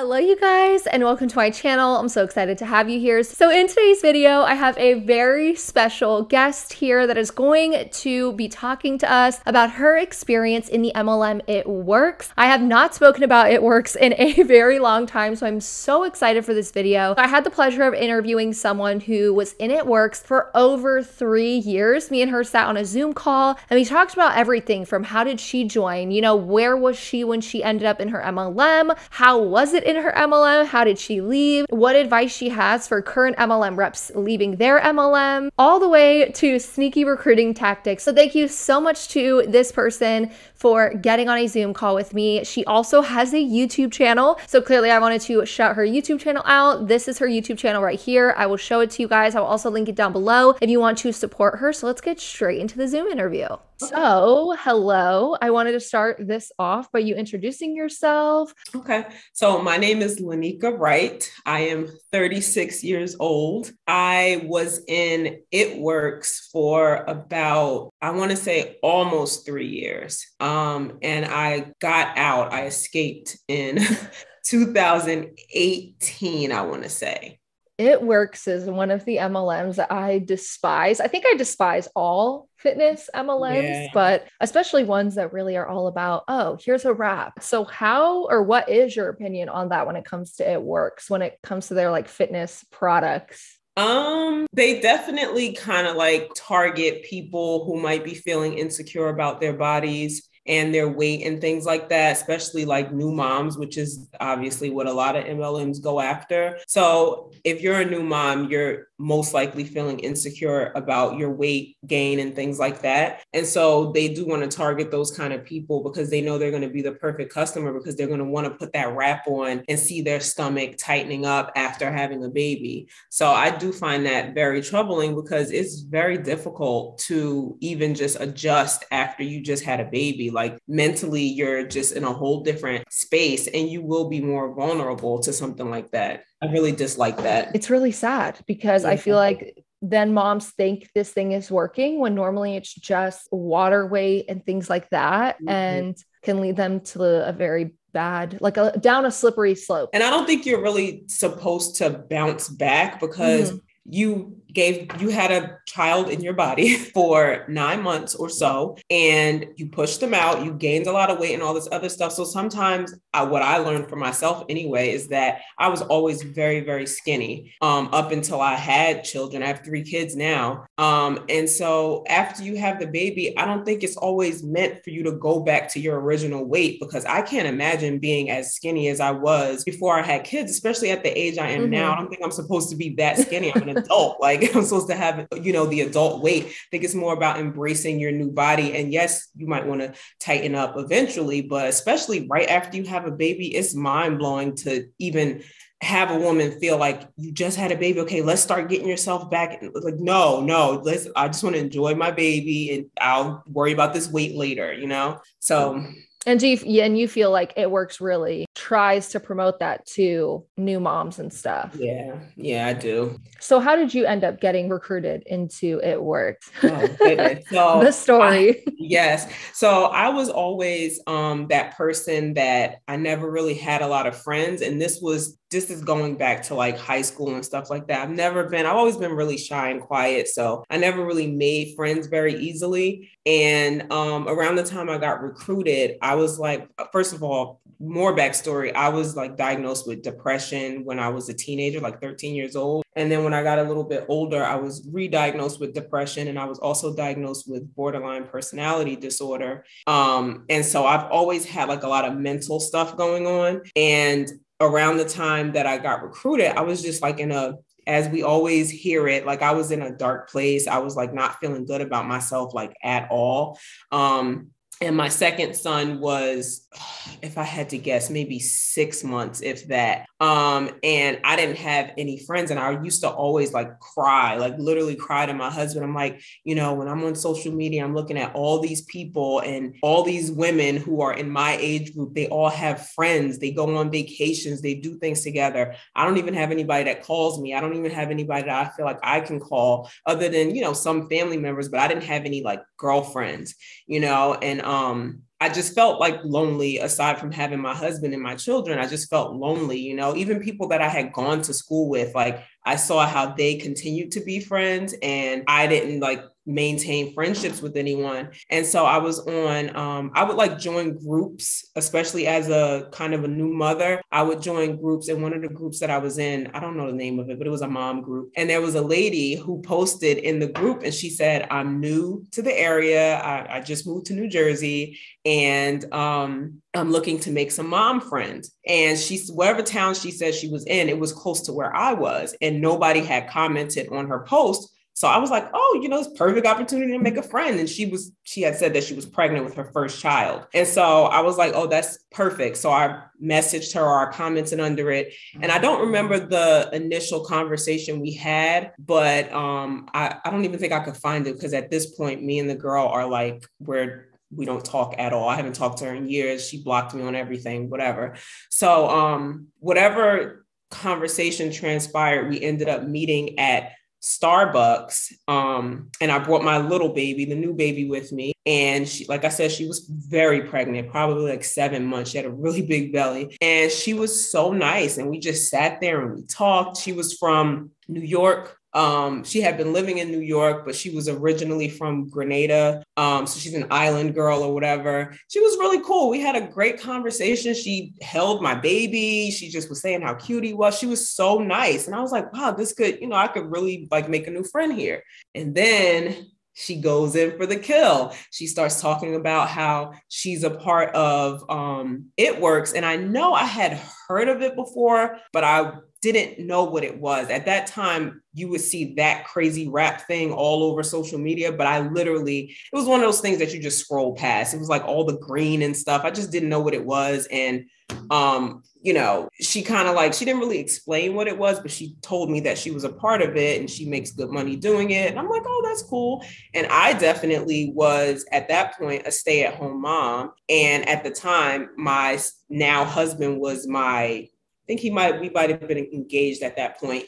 Hello you guys and welcome to my channel. I'm so excited to have you here. So in today's video, I have a very special guest here that is going to be talking to us about her experience in the MLM ItWorks. I have not spoken about ItWorks in a very long time, so I'm so excited for this video. I had the pleasure of interviewing someone who was in ItWorks for over 3 years. Me and her sat on a Zoom call and we talked about everything from how did she join, where was she when she ended up in her MLM, how was it in her MLM, how did she leave, what advice she has for current MLM reps leaving their MLM, all the way to sneaky recruiting tactics. So thank you so much to this person for getting on a Zoom call with me. She also has a YouTube channel. So clearly I wanted to shout her YouTube channel out. This is her YouTube channel right here. I will show it to you guys. I will also link it down below if you want to support her. So let's get straight into the Zoom interview. So, hello. I wanted to start this off by you introducing yourself. Okay. So my name is Lanika Wright. I am 36 years old. I was in ItWorks for about, I want to say almost 3 years. And I got out, I escaped in 2018, I want to say. ItWorks is one of the MLMs that I despise. I think I despise all fitness MLMs, but especially ones that really are all about, oh, here's a wrap. So how or what is your opinion on that when it comes to ItWorks, when it comes to their like fitness products? They definitely kind of like target people who might be feeling insecure about their bodies and their weight and things like that, especially like new moms, which is obviously what a lot of MLMs go after. So if you're a new mom, you're most likely feeling insecure about your weight gain and things like that. And so they do want to target those kind of people because they know they're going to be the perfect customer because they're going to want to put that wrap on and see their stomach tightening up after having a baby. So I do find that very troubling because it's very difficult to even just adjust after you just had a baby. Like mentally, you're just in a whole different space and you will be more vulnerable to something like that. I really dislike that. It's really sad because I feel like then moms think this thing is working when normally it's just water weight and things like that, and can lead them to a very bad, like down a slippery slope. And I don't think you're really supposed to bounce back because you had a child in your body for 9 months or so, and you pushed them out, you gained a lot of weight and all this other stuff. So sometimes what I learned for myself anyway, is that I was always very, very skinny up until I had children. I have 3 kids now. And so after you have the baby, I don't think it's always meant for you to go back to your original weight, because I can't imagine being as skinny as I was before I had kids, especially at the age I am now. I don't think I'm supposed to be that skinny. I'm an adult. Like I'm supposed to have, the adult weight. I think it's more about embracing your new body. And yes, you might want to tighten up eventually, but especially right after you have a baby, it's mind blowing to even have a woman feel like you just had a baby. Okay, let's start getting yourself back. Like, no, I just want to enjoy my baby and I'll worry about this weight later, So. And you feel like ItWorks really tries to promote that to new moms and stuff. Yeah, I do. So how did you end up getting recruited into ItWorks? Oh, goodness. So the story. Yes. So I was always that person that I never really had a lot of friends. And this is going back to like high school and stuff like that. I've always been really shy and quiet. So I never really made friends very easily. And around the time I got recruited, I was like, first of all, more backstory. I was like diagnosed with depression when I was a teenager, like 13 years old. And then when I got a little bit older, I was re-diagnosed with depression. And I was also diagnosed with borderline personality disorder. And so I've always had like a lot of mental stuff going on. And around the time that I got recruited, I was just like as we always hear it, like I was in a dark place. I was like not feeling good about myself, like at all. And my second son was, if I had to guess, maybe 6 months, if that. And I didn't have any friends. And I used to always like cry, like literally cry to my husband. I'm like, when I'm on social media, I'm looking at all these people and all these women who are in my age group. They all have friends. They go on vacations. They do things together. I don't even have anybody that calls me. I don't even have anybody that I feel like I can call other than, some family members, but I didn't have any like girlfriends, and I just felt like lonely. Aside from having my husband and my children, I just felt lonely, you know, even people that I had gone to school with, like I saw how they continued to be friends and I didn't like maintain friendships with anyone. And so I was on, I would like join groups, especially as a kind of a new mother. I would join groups, and one of the groups that I was in, I don't know the name of it, but it was a mom group. And there was a lady who posted in the group and she said, I'm new to the area. I just moved to New Jersey and I'm looking to make some mom friends. And whatever town she said she was in, it was close to where I was, and nobody had commented on her post. So I was like, oh, you know, it's perfect opportunity to make a friend. And she had said that she was pregnant with her first child. And so I was like, oh, that's perfect. So I messaged her or I commented under it. And I don't remember the initial conversation we had, but I don't even think I could find it, because at this point, me and the girl are like, we don't talk at all. I haven't talked to her in years. She blocked me on everything, whatever. So whatever conversation transpired, we ended up meeting at Starbucks. And I brought my little baby, the new baby, with me. And she, like I said, she was very pregnant, probably like 7 months. She had a really big belly and she was so nice. And we just sat there and we talked. She was from New York. She had been living in New York, but she was originally from Grenada. So she's an island girl or whatever. She was really cool. We had a great conversation. She held my baby. She just was saying how cute he was. She was so nice. And I was like, wow, this could, you know, I could really like make a new friend here. And then she goes in for the kill. She starts talking about how she's a part of ItWorks. And I know I had heard of it before, but I didn't know what it was. At that time, you would see that crazy rap thing all over social media, but it was one of those things that you just scroll past. It was like all the green and stuff. I just didn't know what it was. And, you know, she kind of like, she didn't really explain what it was, but she told me that she was a part of it and she makes good money doing it. And I'm like, oh, that's cool. And I definitely was at that point a stay-at-home mom. And at the time, my now husband was I think we might have been engaged at that point.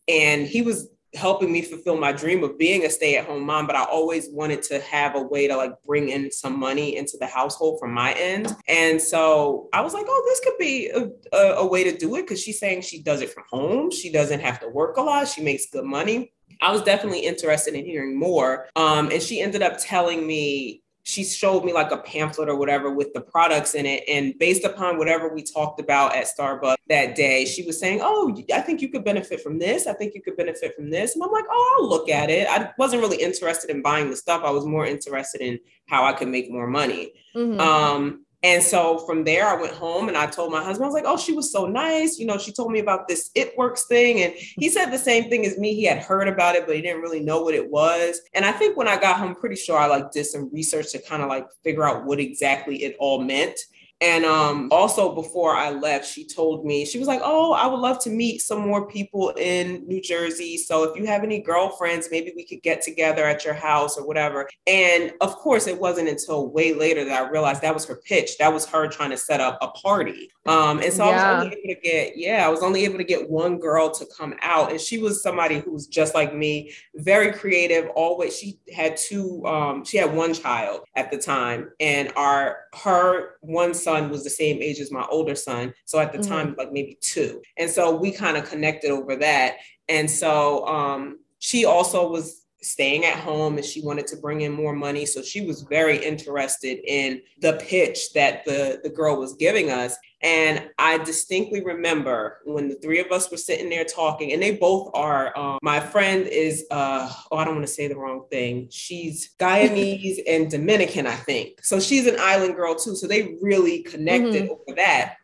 And he was helping me fulfill my dream of being a stay-at-home mom, but I always wanted to have a way to like bring in some money into the household from my end. And so I was like, oh, this could be a way to do it, because she's saying she does it from home. She doesn't have to work a lot. She makes good money. I was definitely interested in hearing more. And she ended up telling me, she showed me like a pamphlet or whatever with the products in it. And based upon whatever we talked about at Starbucks that day, she was saying, oh, I think you could benefit from this. I think you could benefit from this. And I'm like, oh, I'll look at it. I wasn't really interested in buying the stuff. I was more interested in how I could make more money. Mm-hmm. And so from there, I went home and I told my husband, I was like, oh, she was so nice. You know, she told me about this ItWorks thing. And he said the same thing as me. He had heard about it, but he didn't really know what it was. And I think when I got home, pretty sure I like did some research to kind of like figure out what exactly it all meant. And also before I left, she told me, she was like, oh, I would love to meet some more people in New Jersey. So if you have any girlfriends, maybe we could get together at your house or whatever. And of course, it wasn't until way later that I realized that was her pitch. That was her trying to set up a party. And so I was only able to get one girl to come out. And she was somebody who was just like me, very creative. Always, she had one child at the time. And her one son was the same age as my older son. So at the time, like maybe 2. And so we kind of connected over that. And so she also was staying at home and she wanted to bring in more money. So she was very interested in the pitch that the girl was giving us. And I distinctly remember when the 3 of us were sitting there talking, and they both are, my friend is, I don't want to say the wrong thing. She's Guyanese and Dominican, I think. So she's an island girl too. So they really connected over that.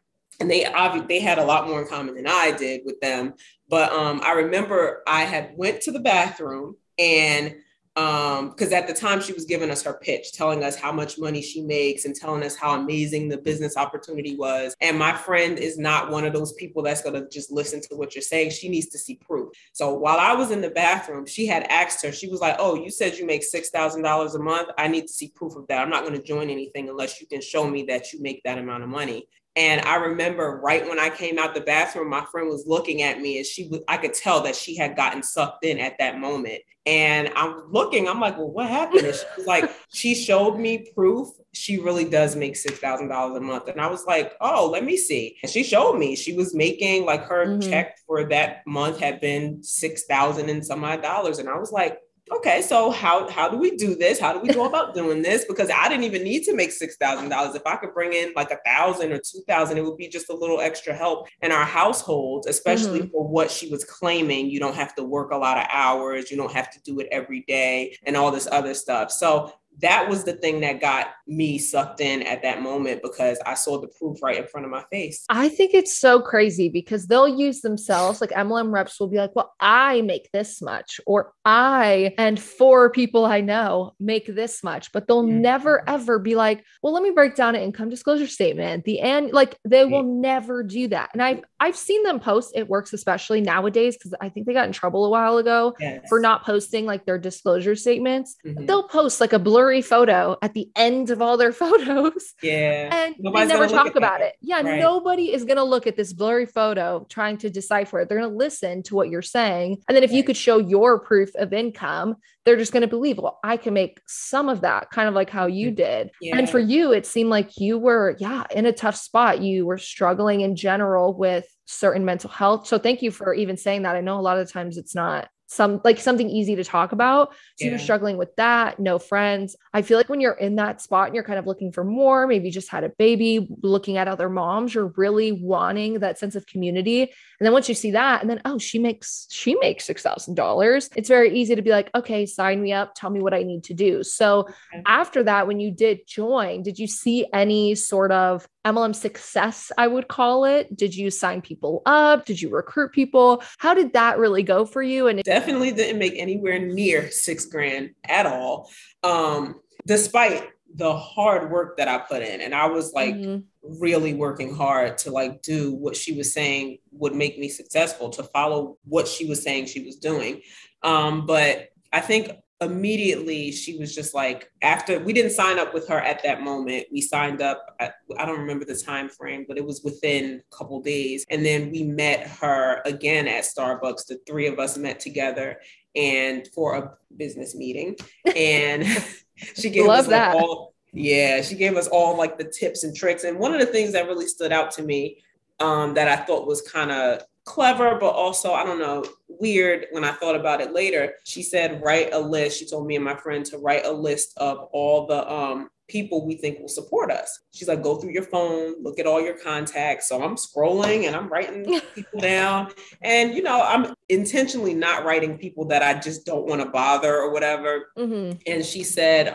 And they had a lot more in common than I did with them. But I remember I had went to the bathroom and because at the time she was giving us her pitch, telling us how much money she makes and telling us how amazing the business opportunity was. And my friend is not one of those people that's going to just listen to what you're saying. She needs to see proof. So while I was in the bathroom, she had asked her, she was like, oh, you said you make $6,000 a month. I need to see proof of that. I'm not going to join anything unless you can show me that you make that amount of money. And I remember right when I came out the bathroom, my friend was looking at me and I could tell that she had gotten sucked in at that moment. And I'm like, well, what happened? And she was like, she showed me proof. She really does make $6,000 a month. And I was like, oh, let me see. And she showed me she was making, like, her check for that month had been 6,000 and some odd dollars. And I was like, okay, so how do we do this? How do we go about doing this? Because I didn't even need to make $6,000. If I could bring in like 1,000 or 2,000, it would be just a little extra help in our household, especially for what she was claiming. You don't have to work a lot of hours. You don't have to do it every day and all this other stuff. So that was the thing that got me sucked in at that moment, because I saw the proof right in front of my face. I think it's so crazy because they'll use themselves, like MLM reps will be like, well, I make this much, or I and 4 people I know make this much, but they'll never ever be like, well, let me break down an income disclosure statement. They will never do that. And I've seen them post, it works especially nowadays, because I think they got in trouble a while ago for not posting like their disclosure statements. They'll post like a blurry photo at the end of all their photos. And Nobody's they never talk about it. Right. Nobody is going to look at this blurry photo trying to decipher it. They're going to listen to what you're saying. And then if you could show your proof of income, they're just going to believe, well, I can make some of that, kind of like how you did. And for you, it seemed like you were, in a tough spot. You were struggling in general with certain mental health. So thank you for even saying that. I know a lot of the times it's not something easy to talk about. So you were struggling with that, no friends. I feel like when you're in that spot and you're kind of looking for more, maybe just had a baby, looking at other moms, you're really wanting that sense of community. And then once you see that, and then, oh, she makes $6,000. It's very easy to be like, okay, sign me up. Tell me what I need to do. So after that, when you did join, did you see any sort of MLM success, I would call it? Did you sign people up? Did you recruit people? How did that really go for you? And definitely didn't make anywhere near $6,000 at all. Despite the hard work that I put in. And I was like really working hard to like do what she was saying would make me successful, to follow what she was saying she was doing. But I think immediately she was just like, after we didn't sign up with her at that moment, we signed up I don't remember the time frame, but it was within a couple days. And then we met her again at Starbucks. The 3 of us met together and for a business meeting. And she gave us like she gave us all like the tips and tricks. And one of the things that really stood out to me that I thought was kind of clever, but also, I don't know, weird when I thought about it later. She said, write a list. She told me and my friend to write a list of all the people we think will support us. She's like, go through your phone, look at all your contacts. So I'm scrolling and I'm writing people down. And, I'm intentionally not writing people that I just don't want to bother or whatever. And she said,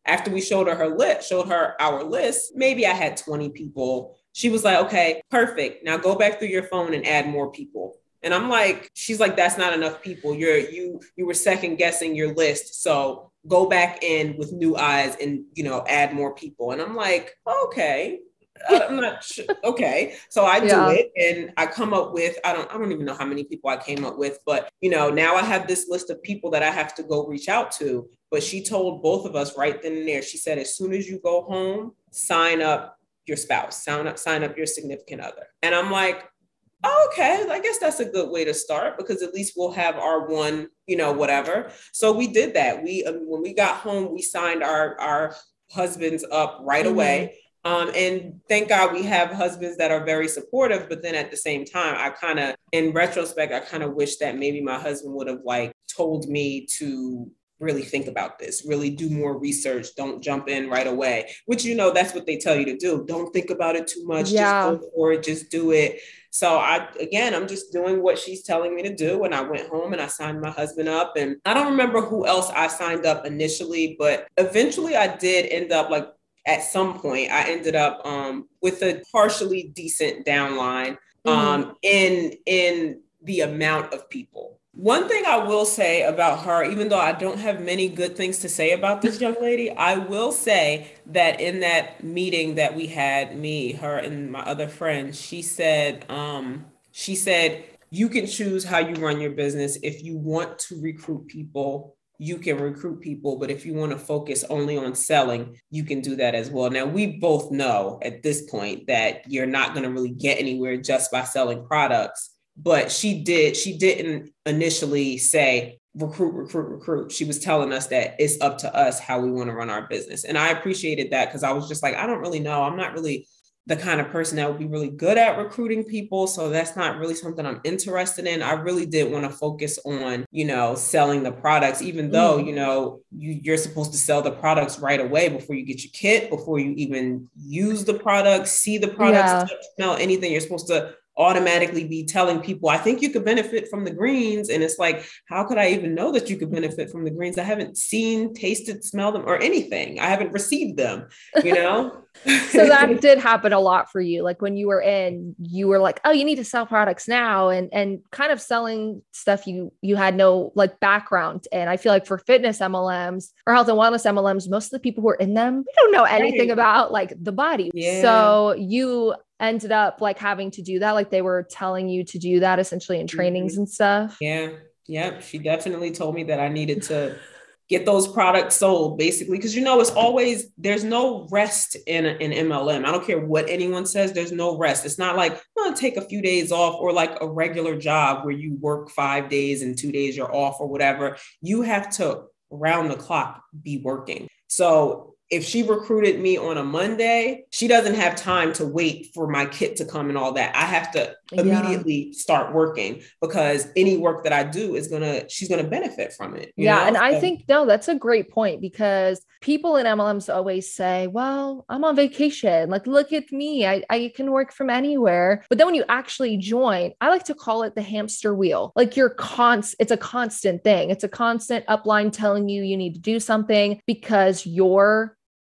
after we showed her our list, maybe I had 20 people. She was like, okay, perfect. Now go back through your phone and add more people. And I'm like, she's like, that's not enough people. You were second guessing your list. So go back in with new eyes and, add more people. And I'm like, okay, I'm not sure. Okay. So I do it and I come up with, I don't even know how many people I came up with, but now I have this list of people that I have to go reach out to. But she told both of us right then and there, she said, as soon as you go home, sign up your spouse, sign up your significant other. And I'm like, oh, okay, I guess that's a good way to start, because at least we'll have our one, whatever. So we did that. When we got home, we signed our husbands up right away. And thank God we have husbands that are very supportive. But then at the same time, in retrospect, I kind of wish that maybe my husband would have like told me to really think about this, really do more research. Don't jump in right away, which, that's what they tell you to do. Don't think about it too much. Just go for it. Just do it. So I'm just doing what she's telling me to do. And I went home and I signed my husband up, and I don't remember who else I signed up initially, but eventually I did end up like, at some point I ended up with a partially decent downline in the amount of people. One thing I will say about her, even though I don't have many good things to say about this young lady, I will say that in that meeting that we had, me, her, and my other friend, she said, you can choose how you run your business. If you want to recruit people, you can recruit people. But if you want to focus only on selling, you can do that as well. Now, we both know at this point that you're not going to really get anywhere just by selling products. But she didn't initially say, recruit. She was telling us that it's up to us how we want to run our business. And I appreciated that, because I was just like, I don't really know. I'm not really the kind of person that would be really good at recruiting people. So that's not really something I'm interested in. I really did want to focus on, selling the products, even though, you're supposed to sell the products right away before you get your kit, before you even use the products, see the products, touch, smell anything. You're supposed to automatically be telling people, I think you could benefit from the greens. And it's like, how could I even know that you could benefit from the greens? I haven't seen, tasted, smelled them or anything. I haven't received them, So that did happen a lot for you. Like when you were in, you were like, oh, you need to sell products now, and kind of selling stuff you had no like background. And I feel like for fitness MLMs or health and wellness MLMs, most of the people who are in them, we don't know anything about like the body. Yeah. So you ended up like having to do that. Like they were telling you to do that essentially in trainings and stuff. Yeah. Yep. She definitely told me that I needed to get those products sold, basically. Because, it's always, there's no rest in an MLM. I don't care what anyone says, there's no rest. It's not like, I'm going to take a few days off, or like a regular job where you work 5 days and 2 days you're off or whatever. You have to round the clock be working. So if she recruited me on a Monday, she doesn't have time to wait for my kit to come and all that. I have to immediately start working, because any work that I do she's going to benefit from it. And I think, no, that's a great point, because people in MLMs always say, well, I'm on vacation. Like, look at me. I can work from anywhere. But then when you actually join, I like to call it the hamster wheel. Like it's a constant thing. It's a constant upline telling you need to do something, because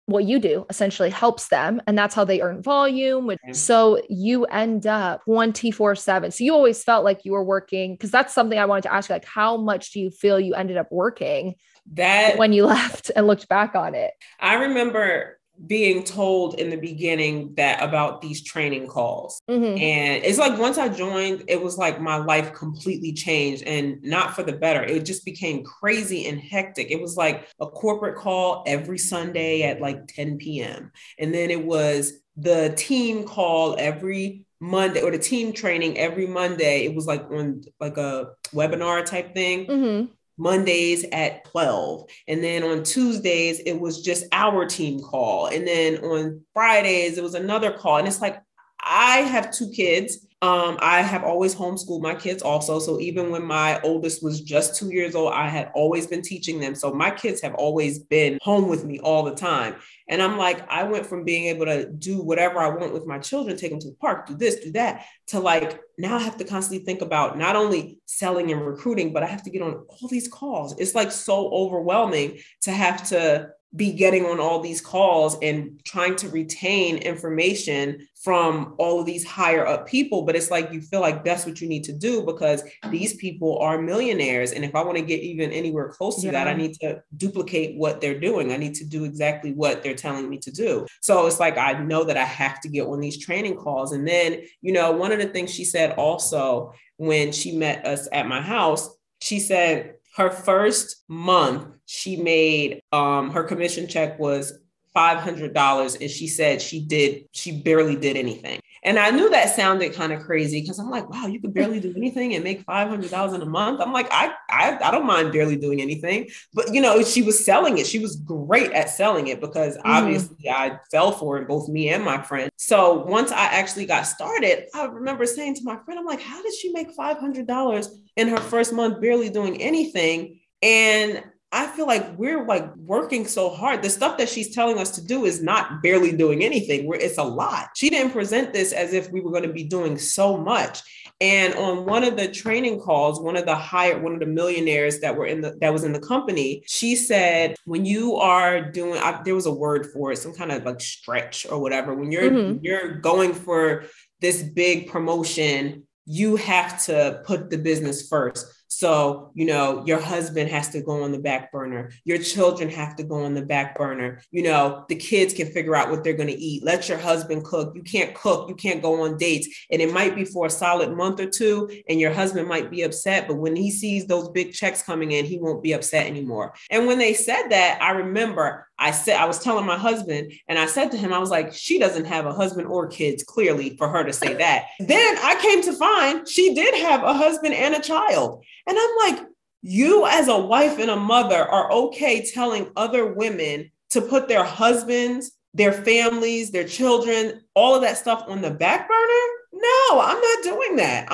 what you do essentially helps them. And that's how they earn volume. So you end up 24/7. So you always felt like you were working, because that's something I wanted to ask you, like, how much do you feel you ended up working that when you left and looked back on it? I remember being told in the beginning that about these training calls. And it's like, once I joined, it was like my life completely changed, and not for the better. It just became crazy and hectic. It was like a corporate call every Sunday at like 10 p.m. And then it was the team call every Monday, or the team training every Monday. It was like on like a webinar type thing. Mondays at 12. And then on Tuesdays, it was just our team call. And then on Fridays, it was another call. And it's like, I have 2 kids. I have always homeschooled my kids also. So even when my oldest was just 2 years old, I had always been teaching them. So my kids have always been home with me all the time. And I'm like, I went from being able to do whatever I want with my children, take them to the park, do this, do that, to like, now I have to constantly think about not only selling and recruiting, but I have to get on all these calls. It's like so overwhelming to have to be getting on all these calls and trying to retain information from all of these higher up people. But it's like, you feel like that's what you need to do, because these people are millionaires. And if I want to get even anywhere close to that, I need to duplicate what they're doing. I need to do exactly what they're telling me to do. So it's like, I know that I have to get on these training calls. And then, one of the things she said also when she met us at my house, she said, her first month, she made, her commission check was $500. And she said she barely did anything. And I knew that sounded kind of crazy, because I'm like, wow, you could barely do anything and make $500 a month. I'm like, I don't mind barely doing anything. But, she was selling it. She was great at selling it, because obviously I fell for it, both me and my friend. So once I actually got started, I remember saying to my friend, I'm like, how did she make $500 in her first month barely doing anything? And I feel like we're like working so hard. The stuff that she's telling us to do is not barely doing anything. It's a lot. She didn't present this as if we were going to be doing so much. And on one of the training calls, one of the millionaires that was in the company, she said, when you are doing, there was a word for it, some kind of like stretch or whatever. When you're going for this big promotion, you have to put the business first. So, your husband has to go on the back burner. Your children have to go on the back burner. The kids can figure out what they're going to eat. Let your husband cook. You can't cook. You can't go on dates. And it might be for a solid month or two, and your husband might be upset. But when he sees those big checks coming in, he won't be upset anymore. And when they said that, I remember I was telling my husband, and I said to him, I was like, she doesn't have a husband or kids, clearly, for her to say that. Then I came to find she did have a husband and a child. And I'm like, you as a wife and a mother are okay telling other women to put their husbands, their families, their children, all of that stuff on the back burner? No, I'm not doing that.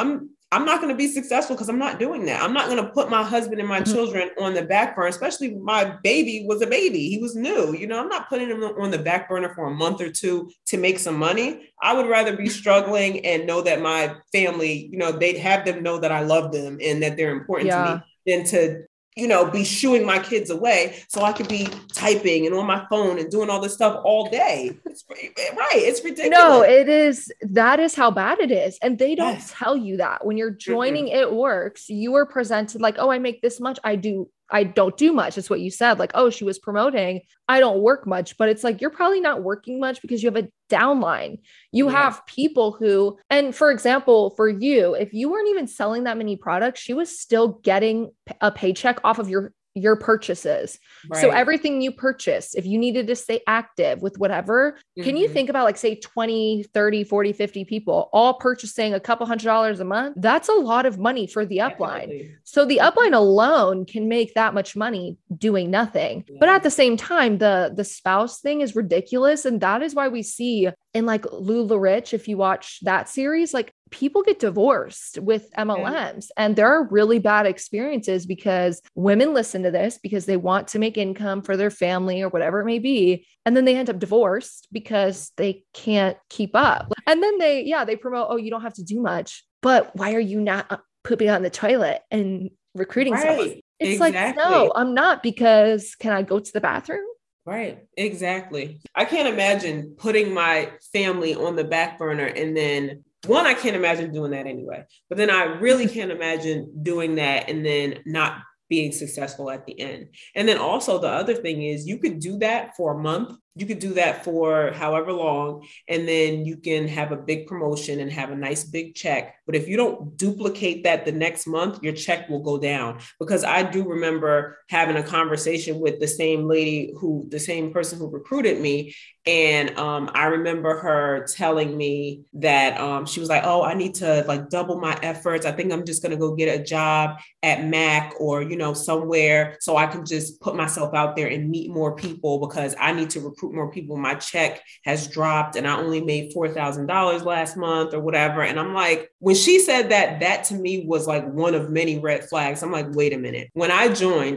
I'm not going to be successful because I'm not doing that. I'm not going to put my husband and my children on the back burner, especially my baby was a baby. He was new. I'm not putting him on the back burner for a month or two to make some money. I would rather be struggling and know that my family, they'd have them know that I love them and that they're important to me than to be shooing my kids away so I could be typing and on my phone and doing all this stuff all day. It's ridiculous. No, that is how bad it is. And they don't tell you that when you're joining ItWorks, you are presented like, oh, I make this much. I don't do much. It's what you said. Like, oh, she was promoting. I don't work much, but it's like, you're probably not working much because you have a downline. You have people who, and for example, for you, if you weren't even selling that many products, she was still getting a paycheck off of your purchases. So everything you purchased, if you needed to stay active with whatever, can you think about like say 20, 30, 40, 50 people all purchasing a couple $100s a month? That's a lot of money for the upline. Definitely. So the upline alone can make that much money doing nothing. But at the same time, the spouse thing is ridiculous. And that is why we see in like Lula Rich, if you watch that series, like people get divorced with MLMs and there are really bad experiences because women listen to this because they want to make income for their family or whatever it may be. And then they end up divorced because they can't keep up. And then they promote, oh, you don't have to do much, but why are you not pooping on the toilet and recruiting someone? It's like, no, I'm not, because can I go to the bathroom? Right. Exactly. I can't imagine putting my family on the back burner. And then I can't imagine doing that anyway, but then I really can't imagine doing that and then not being successful at the end. And then also the other thing is you could do that for a month. You could do that for however long, and then you can have a big promotion and have a nice big check. But if you don't duplicate that the next month, your check will go down. Because I do remember having a conversation with the same person who recruited me. And I remember her telling me that she was like, oh, I need to like double my efforts. I think I'm just going to go get a job at Mac or, somewhere so I can just put myself out there and meet more people because I need to recruit more people. My check has dropped and I only made $4,000 last month or whatever. And I'm like, when she said that to me was like one of many red flags. I'm like, wait a minute. When I joined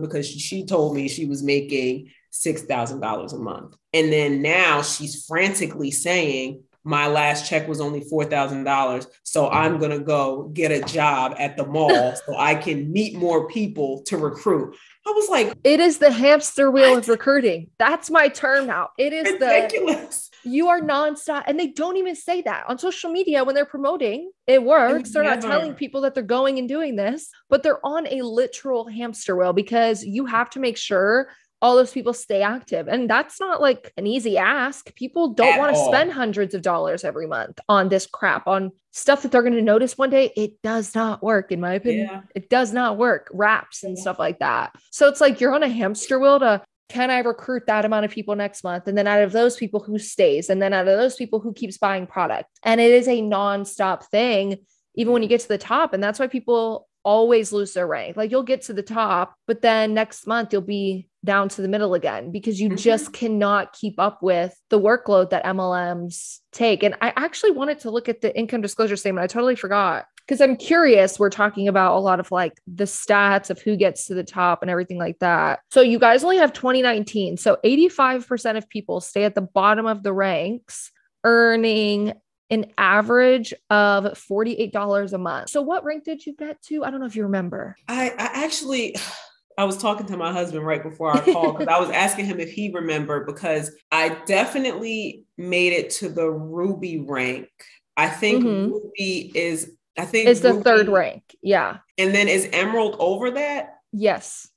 because she told me she was making $6,000 a month. And then now she's frantically saying, my last check was only $4,000. So I'm going to go get a job at the mall so I can meet more people to recruit. I was like, it is the hamster wheel of recruiting. That's my term now. It is ridiculous. You are nonstop. And they don't even say that on social media when they're promoting. It works. They're not telling people that they're going and doing this, but they're on a literal hamster wheel because you have to make sure all those people stay active. And that's not like an easy ask. People don't want to spend hundreds of dollars every month on this crap, on stuff that they're going to notice one day. It does not work, in my opinion. Yeah. It does not work. Wraps and stuff like that. So it's like you're on a hamster wheel to, can I recruit that amount of people next month? And then out of those people, who stays? And then out of those people, who keeps buying product? And it is a nonstop thing, even when you get to the top. And that's why people always lose their rank. Like you'll get to the top, but then next month you'll be down to the middle again because you just cannot keep up with the workload that MLMs take. And I actually wanted to look at the income disclosure statement. I totally forgot because I'm curious. We're talking about a lot of like the stats of who gets to the top and everything like that. So you guys only have 2019. So 85% of people stay at the bottom of the ranks, earning an average of $48 a month. So what rank did you get to? I don't know if you remember. I was talking to my husband right before our call because I was asking him if he remembered, because I definitely made it to the Ruby rank. I think Ruby is I think It's the third Ruby. rank. Yeah. And then is Emerald over that? Yes.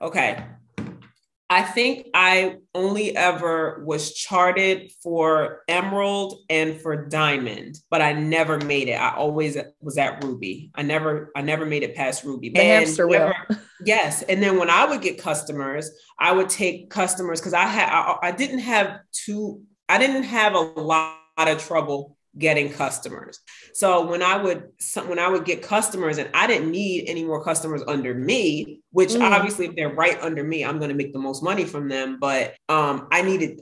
Okay. I think I only ever was charted for Emerald and for Diamond, but I never made it. I always was at Ruby. I never made it past Ruby. The And hamster wheel. yes. And then when I would get customers, I would take customers because I didn't have a lot of trouble getting customers. So when I would get customers and I didn't need any more customers under me, which obviously if they're right under me, I'm going to make the most money from them. But I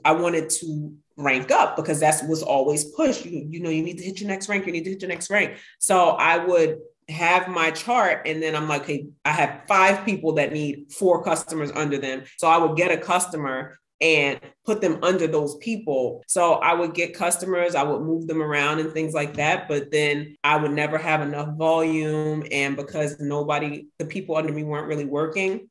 wanted to rank up because that was always pushed. You know, you need to hit your next rank. You need to hit your next rank. So I would have my chart and then I'm like, hey, I have 5 people that need 4 customers under them. So I would get a customer and put them under those people. So I would get customers, I would move them around and things like that. But then I would never have enough volume. And because the people under me weren't really working,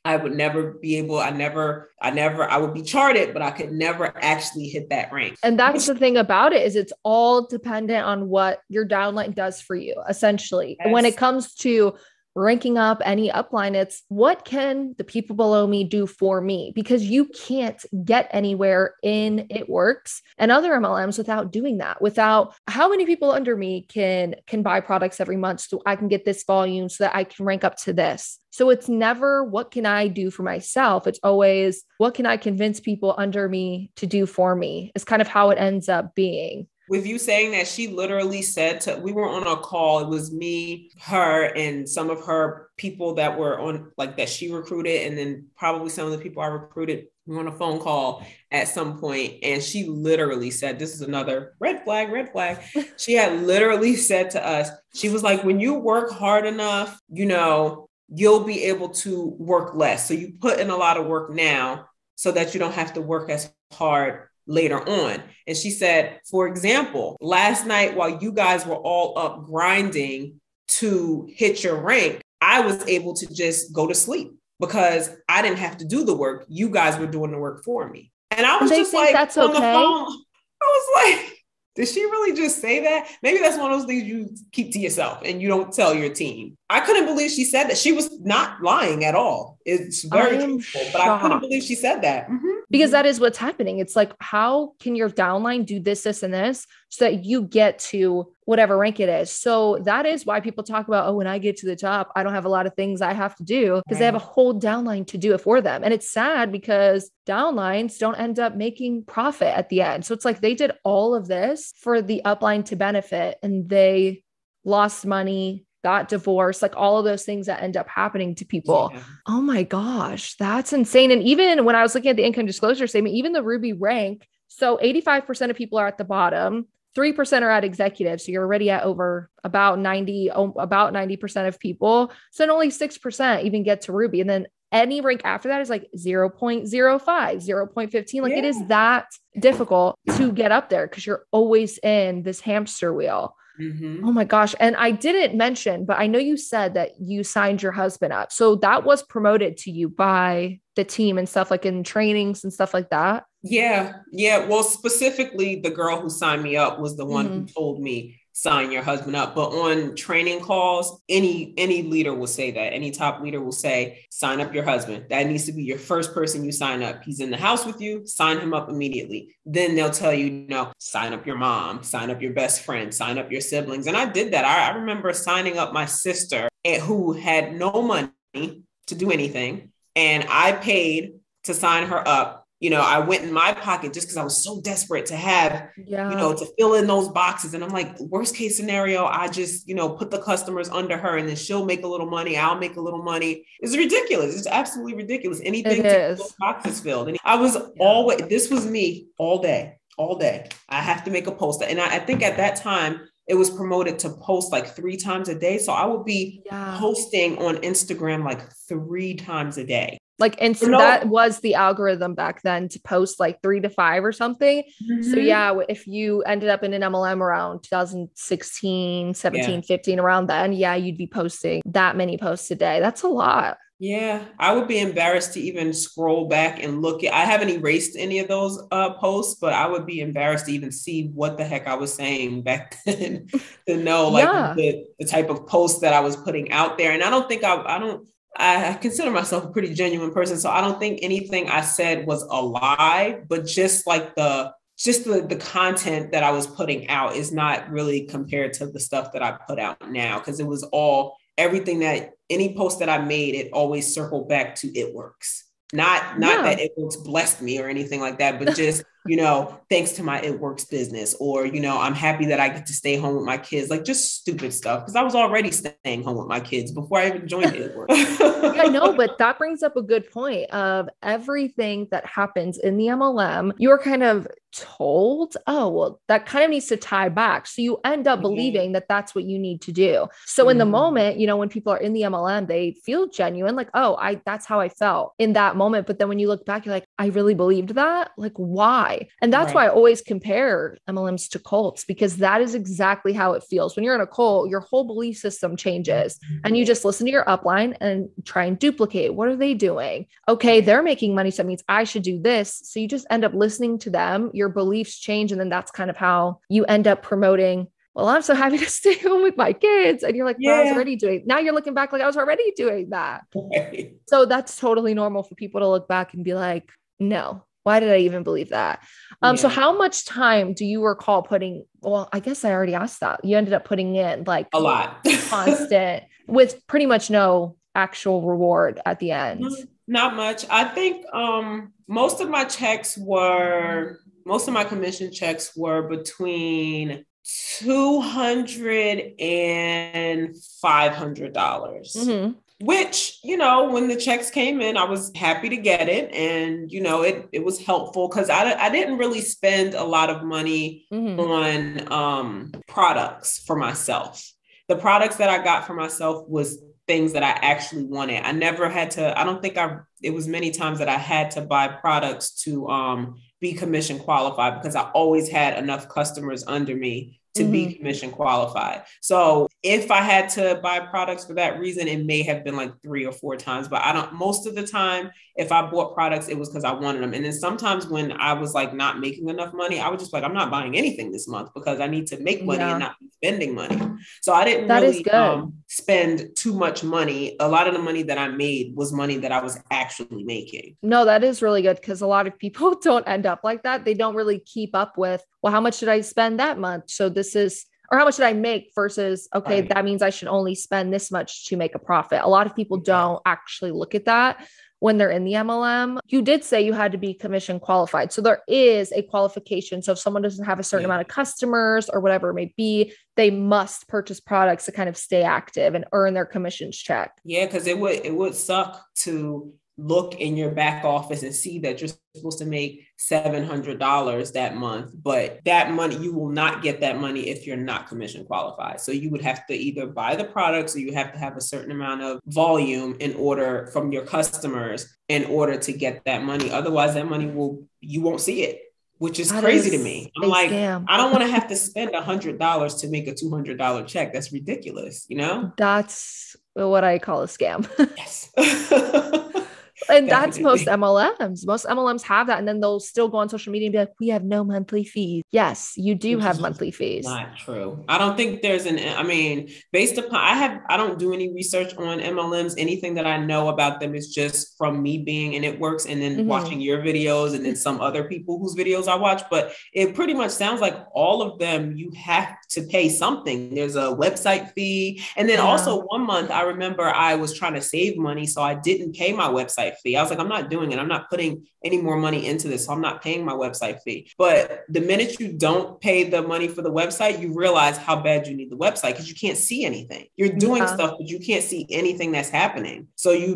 I would never be able, I would be charted, but I could never actually hit that rank. And that's the thing about it is it's all dependent on what your downline does for you, essentially. Yes. When it comes to ranking up any upline, it's what can the people below me do for me? Because you can't get anywhere in ItWorks and other MLMs without doing that, without how many people under me can buy products every month so I can get this volume so that I can rank up to this. So it's never what can I do for myself? It's always what can I convince people under me to do for me? It's kind of how it ends up being. With you saying that, she literally said we were on a call. It was me, her, and some of her people that were on, like that she recruited. And then probably some of the people I recruited. We were on a phone call at some point, and she literally said, this is another red flag. She had literally said to us, she was like, when you work hard enough, you know, you'll be able to work less. So you put in a lot of work now so that you don't have to work as hard later on. And she said, for example, last night while you guys were all up grinding to hit your rank, I was able to just go to sleep because I didn't have to do the work. You guys were doing the work for me. And I was just like, that's on okay. The phone, I was like, did she really just say that? Maybe that's one of those things you keep to yourself and you don't tell your team. I couldn't believe she said that. She was not lying at all. It's very truthful, but I couldn't believe she said that. Mm-hmm. Because that is what's happening. It's like, how can your downline do this, this, and this so that you get to whatever rank it is? So that is why people talk about, oh, when I get to the top, I don't have a lot of things I have to do because they have a whole downline to do it for them. And it's sad because downlines don't end up making profit at the end. So it's like they did all of this for the upline to benefit and they lost money, got divorced, like all of those things that end up happening to people. Yeah. Oh my gosh, that's insane. And even when I was looking at the income disclosure statement, even the Ruby rank, so 85% of people are at the bottom, 3% are at executive. So you're already at over about 90% of people. So only 6% even get to Ruby. And then any rank after that is like 0.05, 0.15. Like it is that difficult to get up there because you're always in this hamster wheel. Mm-hmm. Oh my gosh. And I didn't mention, but I know you said that you signed your husband up. So that was promoted to you by the team and stuff like in trainings and stuff like that. Yeah. Well, specifically the girl who signed me up was the one who told me sign your husband up. But on training calls, any leader will say that. Any top leader will say, sign up your husband. That needs to be your first person you sign up. He's in the house with you, sign him up immediately. Then they'll tell you, sign up your mom, sign up your best friend, sign up your siblings. And I did that. I remember signing up my sister who had no money to do anything. And I paid to sign her up. I went in my pocket just because I was so desperate to have, to fill in those boxes. And I'm like, worst case scenario, I just, put the customers under her and then she'll make a little money. I'll make a little money. It's ridiculous. It's absolutely ridiculous. Anything to get those boxes filled. And I was this was me all day. I have to make a post. And I think at that time, it was promoted to post like 3 times a day. So I would be posting on Instagram like 3 times a day. Like, and so that was the algorithm back then to post like 3 to 5 or something. Mm-hmm. So yeah, if you ended up in an MLM around 2016, 17, 15, around then, you'd be posting that many posts a day. That's a lot. Yeah, I would be embarrassed to even scroll back and look at. I haven't erased any of those posts, but I would be embarrassed to even see what the heck I was saying back then to know like Yeah. the type of posts that I was putting out there. And I don't think I don't. I consider myself a pretty genuine person, so I don't think anything I said was a lie, but just the content that I was putting out is not really compared to the stuff that I put out now, because it was all everything that any post that I made, it always circled back to ItWorks. Not Yeah. that ItWorks blessed me or anything like that, but just, thanks to my ItWorks business, or, I'm happy that I get to stay home with my kids, like just stupid stuff. Because I was already staying home with my kids before I even joined Yeah, ItWorks. no, but that brings up a good point of everything that happens in the MLM. You're kind of told, oh, well, that kind of needs to tie back. So you end up believing that that's what you need to do. So in the moment, when people are in the MLM, they feel genuine, like, oh, that's how I felt in that moment. But then when you look back, you're like, I really believed that. Like, why? And that's why I always compare MLMs to cults, because that is exactly how it feels. When you're in a cult, your whole belief system changes and you just listen to your upline and try and duplicate. What are they doing? Okay, they're making money. So that means I should do this. So you just end up listening to them. Your beliefs change. And then that's kind of how you end up promoting, well, I'm so happy to stay home with my kids. And you're like, but I was already doing, now you're looking back like I was already doing that. Right. So that's totally normal for people to look back and be like, no, why did I even believe that? So how much time do you recall putting, well, I guess I already asked that. You ended up putting in like A lot. constant with pretty much no actual reward at the end. Not much. I think most of my commission checks were between $200 and $500. Mm-hmm. Which, when the checks came in, I was happy to get it. And, it was helpful because I didn't really spend a lot of money on products for myself. The products that I got for myself was things that I actually wanted. I never had to, I don't think it was many times that I had to buy products to be commission qualified, because I always had enough customers under me to be commission qualified. So if I had to buy products for that reason, it may have been like 3 or 4 times, but most of the time, if I bought products, it was because I wanted them. And then sometimes when I was like not making enough money, I was just like, I'm not buying anything this month because I need to make money and not be spending money. So I didn't really spend too much money. A lot of the money that I made was money that I was actually making. No, that is really good, because a lot of people don't end up like that. They don't really keep up with, well, how much did I spend that month? So or how much did I make versus, okay, that means I should only spend this much to make a profit. A lot of people don't actually look at that when they're in the MLM. You did say you had to be commission qualified. So there is a qualification. So if someone doesn't have a certain amount of customers or whatever it may be, they must purchase products to kind of stay active and earn their commissions check. Yeah, because it would suck to look in your back office and see that you're supposed to make $700 that month, but that money, you will not get that money if you're not commission qualified. So you would have to either buy the products, or you have to have a certain amount of volume from your customers in order to get that money. Otherwise, that money you won't see it, which is crazy to me. I'm like, scam. I don't want to have to spend $100 to make a $200 check. That's ridiculous. That's what I call a scam. Yes. And that's most MLMs. Most MLMs have that. And then they'll still go on social media and be like, we have no monthly fees. Yes, you do have monthly fees. Not true. I don't think there's based upon, I don't do any research on MLMs. Anything that I know about them is just from me being in ItWorks and then watching your videos and then some other people whose videos I watch. But it pretty much sounds like all of them, you have to pay something. There's a website fee. And then also one month, I remember I was trying to save money, so I didn't pay my website fee. I was like, I'm not doing it. I'm not putting any more money into this. So I'm not paying my website fee. But the minute you don't pay the money for the website, you realize how bad you need the website, because you can't see anything. You're doing stuff, but you can't see anything that's happening. So you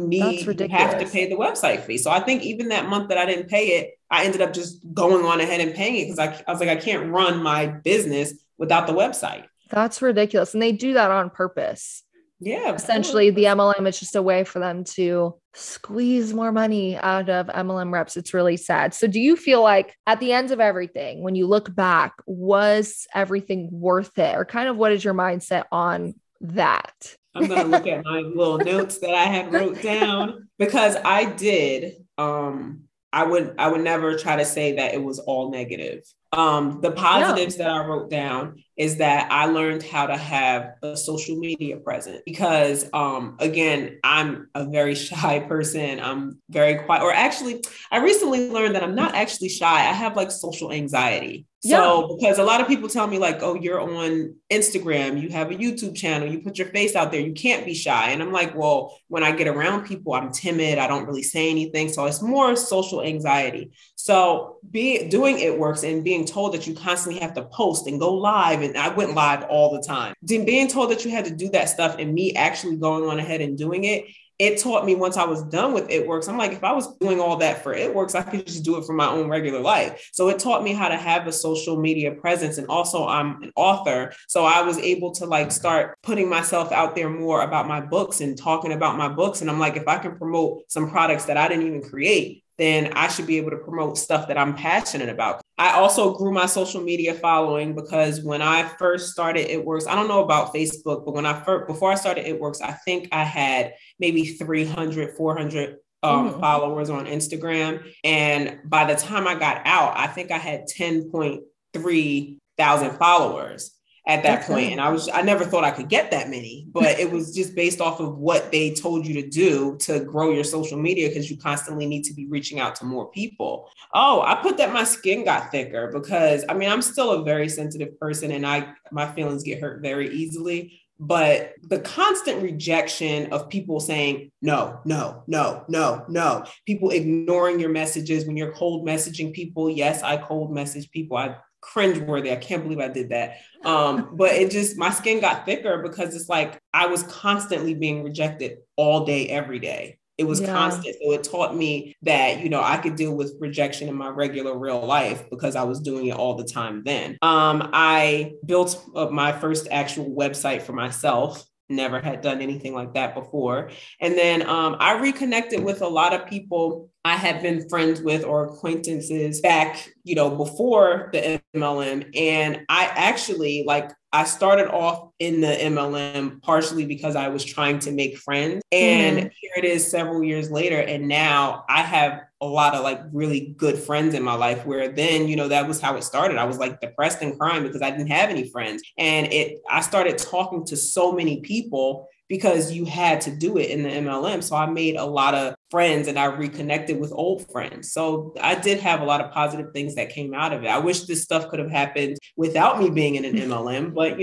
have to pay the website fee. So I think even that month that I didn't pay it, I ended up just going on ahead and paying it, because I was like, I can't run my business without the website. That's ridiculous. And they do that on purpose. Yeah. Essentially, the MLM is just a way for them to squeeze more money out of MLM reps. It's really sad. So do you feel like at the end of everything, when you look back, was everything worth it? Or kind of what is your mindset on that? I'm going to look at my little notes that I had wrote down because I did. I would never try to say that it was all negative. The positives that I wrote down is that I learned how to have a social media presence because, again, I'm a very shy person. I'm very quiet, or actually, I recently learned that I'm not actually shy. I have like social anxiety. So, because a lot of people tell me like, oh, you're on Instagram, you have a YouTube channel, you put your face out there, you can't be shy. And I'm like, well, when I get around people, I'm timid. I don't really say anything. So it's more social anxiety. So doing ItWorks and being told that you constantly have to post and go live, and I went live all the time. Being told that you had to do that stuff and me actually going on ahead and doing it, it taught me once I was done with ItWorks, I'm like, if I was doing all that for ItWorks, I could just do it for my own regular life. So it taught me how to have a social media presence. And also I'm an author. So I was able to like start putting myself out there more about my books and talking about my books. And I'm like, if I can promote some products that I didn't even create, then I should be able to promote stuff that I'm passionate about. I also grew my social media following because when I first started ItWorks, I don't know about Facebook, but before I started ItWorks, I think I had maybe 300, 400 followers on Instagram. And by the time I got out, I think I had 10.3 thousand followers at that point. And I never thought I could get that many, but it was just based off of what they told you to do to grow your social media, because you constantly need to be reaching out to more people. Oh, I put that my skin got thicker because I mean, I'm still a very sensitive person and my feelings get hurt very easily. But the constant rejection of people saying, no, no, no, no, no, people ignoring your messages when you're cold messaging people. Yes, I cold message people. I cringeworthy. I can't believe I did that. But it just, my skin got thicker because it's like, I was constantly being rejected all day, every day. It was constant. So it taught me that, I could deal with rejection in my regular real life because I was doing it all the time then. I built up my first actual website for myself. Never had done anything like that before. And then I reconnected with a lot of people I had been friends with or acquaintances back, before the MLM. And I actually I started off in the MLM partially because I was trying to make friends. And here it is several years later. And now I have a lot of really good friends in my life, where then, that was how it started. I was depressed and crying because I didn't have any friends. And I started talking to so many people because you had to do it in the MLM. So I made a lot of friends and I reconnected with old friends. So I did have a lot of positive things that came out of it. I wish this stuff could have happened without me being in an MLM, but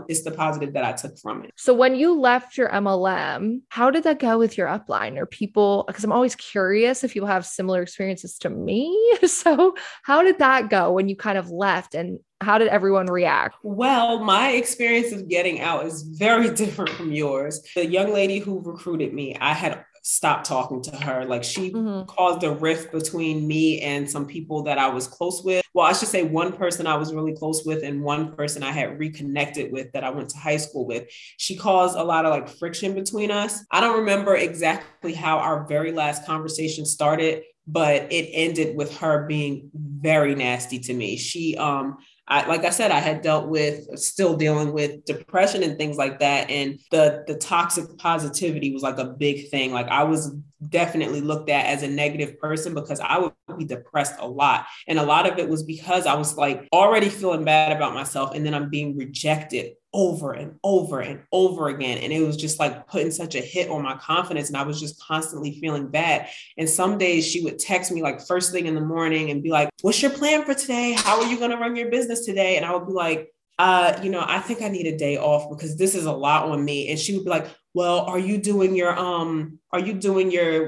it's the positive that I took from it. So when you left your MLM, how did that go with your upline? Or people, because I'm always curious if you have similar experiences to me. So how did that go when you kind of left, and how did everyone react? Well, my experience of getting out is very different from yours. The young lady who recruited me, I had stopped talking to her. She caused a rift between me and some people that I was close with. Well, I should say one person I was really close with and one person I had reconnected with that I went to high school with. She caused a lot of friction between us. I don't remember exactly how our very last conversation started, but it ended with her being very nasty to me. She, like I said, I had still dealing with depression and things like that. And the toxic positivity was a big thing. I was definitely looked at as a negative person because I would be depressed a lot. And a lot of it was because I was already feeling bad about myself. And then I'm being rejected over and over and over again. And it was just putting such a hit on my confidence. And I was just constantly feeling bad. And some days she would text me first thing in the morning and be like, what's your plan for today? How are you going to run your business today? And I would be like, I think I need a day off because this is a lot on me. And she would be like, well, are you doing your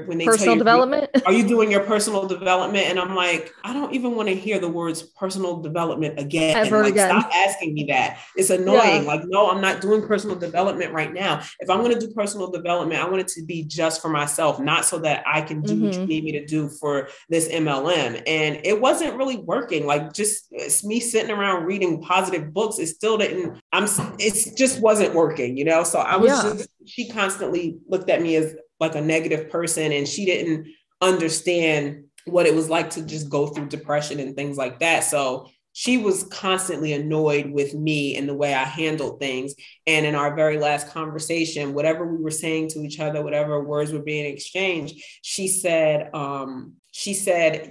when they personal development? Are you doing your personal development? And I'm like, I don't even want to hear the words personal development again. Ever again. Stop asking me that. It's annoying. No, I'm not doing personal development right now. If I'm going to do personal development, I want it to be just for myself, not so that I can do what you need me to do for this MLM. And it wasn't really working. It's me sitting around reading positive books. It still didn't, it just wasn't working, So I was she constantly looked at me as a negative person, and she didn't understand what it was like to just go through depression and things like that. So she was constantly annoyed with me and the way I handled things. And in our very last conversation, whatever we were saying to each other, whatever words were being exchanged, she said,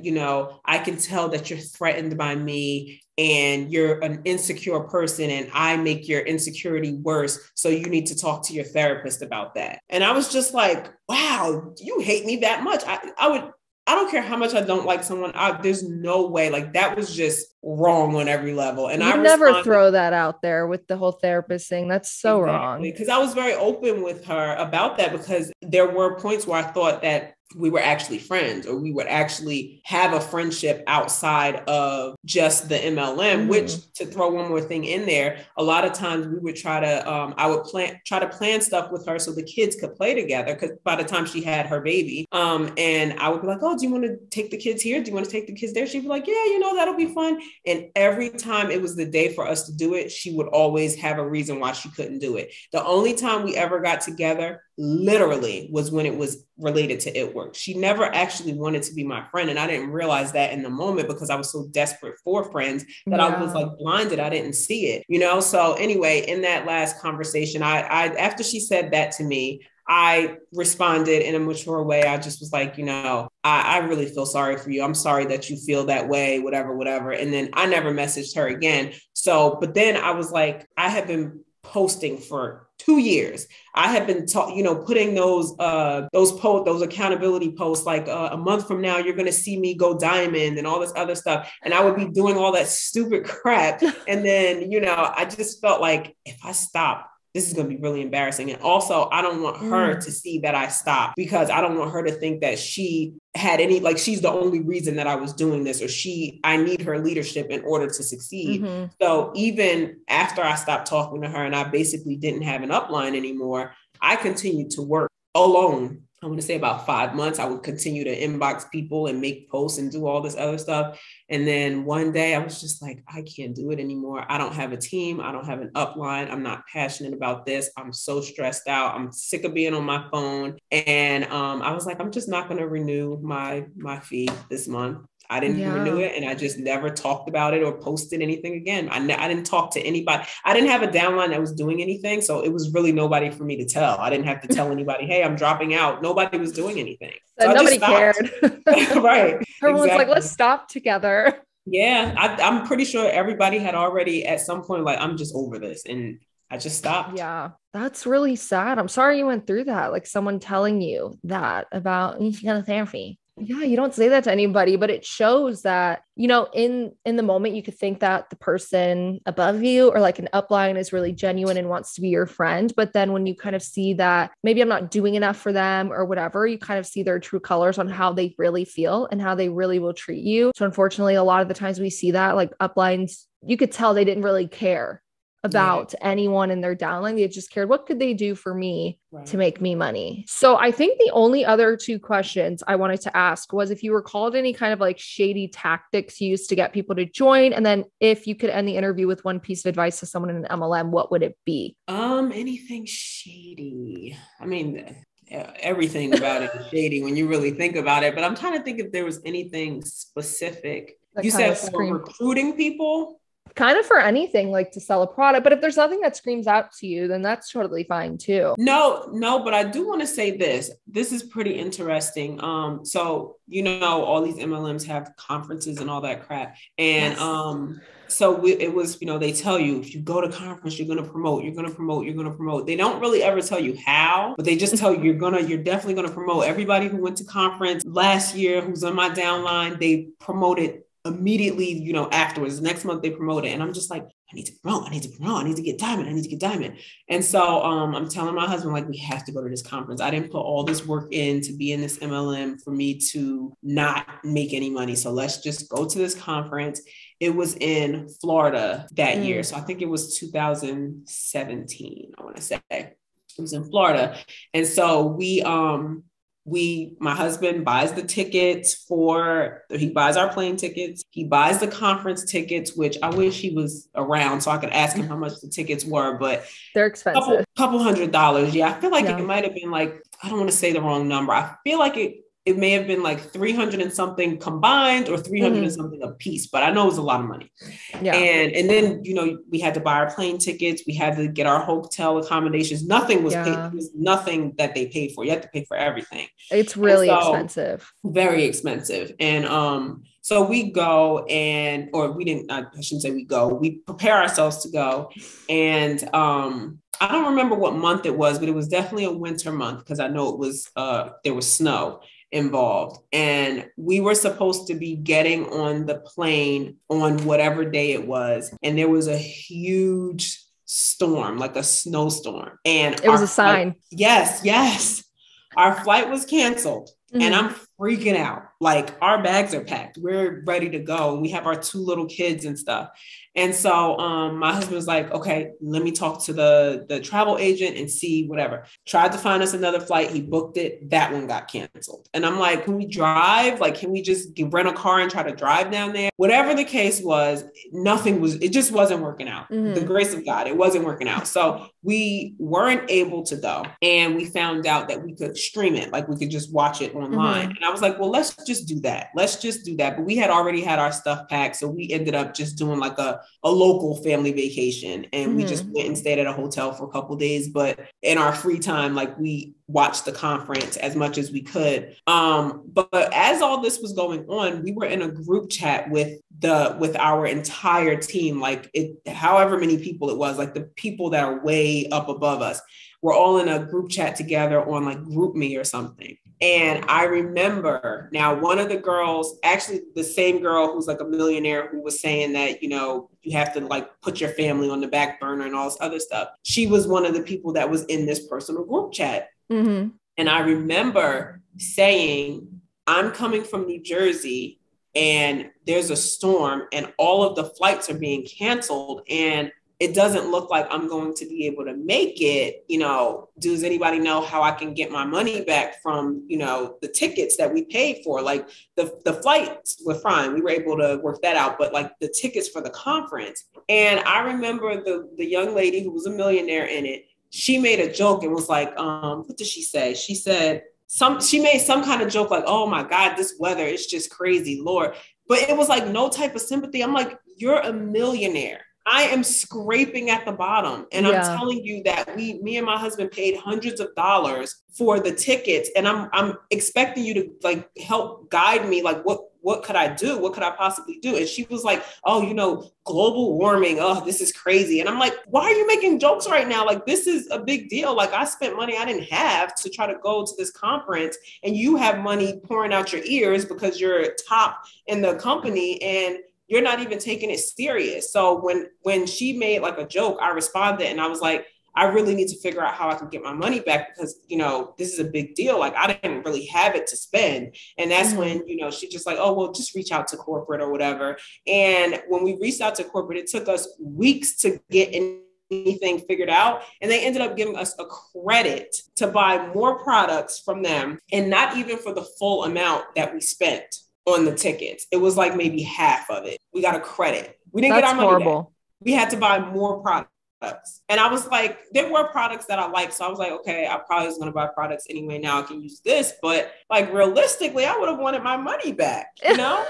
you know, I can tell that you're threatened by me and you're an insecure person and I make your insecurity worse. So you need to talk to your therapist about that. And I was just like, wow, you hate me that much. I don't care how much I don't like someone. There's no way. Like, that was just wrong on every level. And I never throw that out there with the whole therapist thing. That's so wrong. Because I was very open with her about that, because there were points where I thought that we were actually friends, or we would actually have a friendship outside of just the MLM, which, to throw one more thing in there, a lot of times we would try to, I would try to plan stuff with her so the kids could play together. Cause by the time she had her baby, and I would be like, oh, do you want to take the kids here? Do you want to take the kids there? She'd be like, yeah, you know, that'll be fun. And every time it was the day for us to do it, she would always have a reason why she couldn't do it. The only time we ever got together literally was when it was related to ItWorks. She never actually wanted to be my friend. And I didn't realize that in the moment, because I was so desperate for friends that I was like blinded. I didn't see it, you know? So anyway, in that last conversation, I after she said that to me, I responded in a mature way. I just was like, you know, I really feel sorry for you. I'm sorry that you feel that way, whatever. And then I never messaged her again. So, but then I was like, I have been posting for 2 years. I have been putting those accountability posts, like a month from now, you're going to see me go diamond and all this other stuff. And I would be doing all that stupid crap. And then, you know, I just felt like if I stop, this is going to be really embarrassing. And also, I don't want her to see that I stopped, because I don't want her to think that she had she's the only reason that I was doing this, or I need her leadership in order to succeed. So even after I stopped talking to her and I basically didn't have an upline anymore, I continued to work alone. I want to say about 5 months, I would continue to inbox people and make posts and do all this other stuff. And then one day I was just like, I can't do it anymore. I don't have a team. I don't have an upline. I'm not passionate about this. I'm so stressed out. I'm sick of being on my phone. And I was like, I'm just not going to renew my fee this month. I didn't renew it, and I just never talked about it or posted anything again. I didn't talk to anybody. I didn't have a downline that was doing anything. So it was really nobody for me to tell. I didn't have to tell anybody, hey, I'm dropping out. Nobody was doing anything. So nobody cared. Right. Everyone's like, let's stop together. Yeah. I'm pretty sure everybody had already at some point, like, I'm just over this. And I just stopped. Yeah. That's really sad. I'm sorry you went through that. Like, someone telling you that about, you should go to therapy. Yeah, you don't say that to anybody, but it shows that, you know, in the moment, you could think that the person above you or like an upline is really genuine and wants to be your friend. But then when you kind of see that maybe I'm not doing enough for them or whatever, you kind of see their true colors on how they really feel and how they really will treat you. So unfortunately, a lot of the times we see that, like, uplines, you could tell they didn't really care about anyone in their downline. They just cared, what could they do for me to make me money? So I think the only other two questions I wanted to ask was if you recalled any kind of like shady tactics used to get people to join. And then if you could end the interview with one piece of advice to someone in an MLM, what would it be? Anything shady. I mean, everything about it is shady when you really think about it, but I'm trying to think if there was anything specific. You said for recruiting people? Kind of for anything, like to sell a product. But if there's nothing that screams out to you, then that's totally fine too. No, but I do want to say this. This is pretty interesting. So, you know, all these MLMs have conferences and all that crap. And so it was, you know, they tell you, if you go to conference, you're going to promote. They don't really ever tell you how, but they just tell you you're definitely going to promote. Everybody who went to conference last year, who's on my downline, they promoted immediately, you know, afterwards. Next month they promote it. And I'm just like, I need to promote. I need to get diamond. And so I'm telling my husband, like, we have to go to this conference. I didn't put all this work in to be in this MLM for me to not make any money. So let's just go to this conference. It was in Florida that year. So I think it was 2017, I want to say. It was in Florida. And so my husband buys the tickets he buys our plane tickets. He buys the conference tickets, which I wish he was around so I could ask him how much the tickets were, but they're expensive. Couple $100. Yeah. I feel like it might've been like, I don't want to say the wrong number. I feel like it it may have been like 300 and something combined or 300 and something a piece, but I know it was a lot of money. Yeah. And then, you know, we had to buy our plane tickets. We had to get our hotel accommodations. Nothing was paid. There was nothing that they paid for. You had to pay for everything. It's really expensive. Very expensive. And so we go or we didn't, I shouldn't say we go, we prepare ourselves to go. And I don't remember what month it was, but it was definitely a winter month because I know it was, there was snow involved. And we were supposed to be getting on the plane on whatever day it was. And there was a huge storm, like a snowstorm. And it was a sign. Yes. Our flight was canceled. And I'm freaking out. Like, our bags are packed. We're ready to go. We have our 2 little kids and stuff. And so my husband was like, okay, let me talk to the travel agent and see whatever. Tried to find us another flight. He booked it. That one got canceled. And I'm like, can we drive? Like, can we just rent a car and try to drive down there? Whatever the case was, it just wasn't working out. The grace of God, it wasn't working out. So we weren't able to go. And we found out that we could stream it. Like, we could just watch it online. And I was like, well, let's just do that. But we had already had our stuff packed. So we ended up just doing like a local family vacation. And we just went and stayed at a hotel for a couple of days. But in our free time, like, we watched the conference as much as we could. But as all this was going on, we were in a group chat with our entire team, like however many people it was, like the people that are way up above us. We're all in a group chat together on like GroupMe or something. And I remember now one of the girls, actually the same girl who's like a millionaire, who was saying that, you know, you have to like put your family on the back burner and all this other stuff. She was one of the people that was in this personal group chat. And I remember saying, I'm coming from New Jersey and there's a storm and all of the flights are being canceled and it doesn't look like I'm going to be able to make it. You know, does anybody know how I can get my money back from, you know, the tickets that we paid for? Like the flights were fine. We were able to work that out, but like the tickets for the conference. And I remember the young lady who was a millionaire in it, she made a joke and was like, what did she say? She said, she made some kind of joke like, oh my God, this weather is just crazy, Lord. But it was like no type of sympathy. I'm like, you're a millionaire. I am scraping at the bottom. And I'm telling you that me and my husband paid hundreds of dollars for the tickets. And I'm expecting you to like help guide me. Like, what could I do? What could I possibly do? And she was like, oh, you know, global warming. Oh, this is crazy. And I'm like, why are you making jokes right now? Like, this is a big deal. Like, I spent money I didn't have to try to go to this conference, and you have money pouring out your ears because you're top in the company and you're not even taking it serious. So when she made like a joke, I responded and I was like, I really need to figure out how I can get my money back because, you know, this is a big deal. Like, I didn't really have it to spend. And that's when, you know, she just like, oh, well, just reach out to corporate or whatever. And when we reached out to corporate, it took us weeks to get anything figured out. And they ended up giving us a credit to buy more products from them, and not even for the full amount that we spent on the tickets. It was like maybe half of it. We got a credit. We didn't get our money back. We had to buy more products. And I was like, there were products that I liked. So I was like, okay, I probably was going to buy products anyway. Now I can use this. But like, realistically, I would have wanted my money back, you know?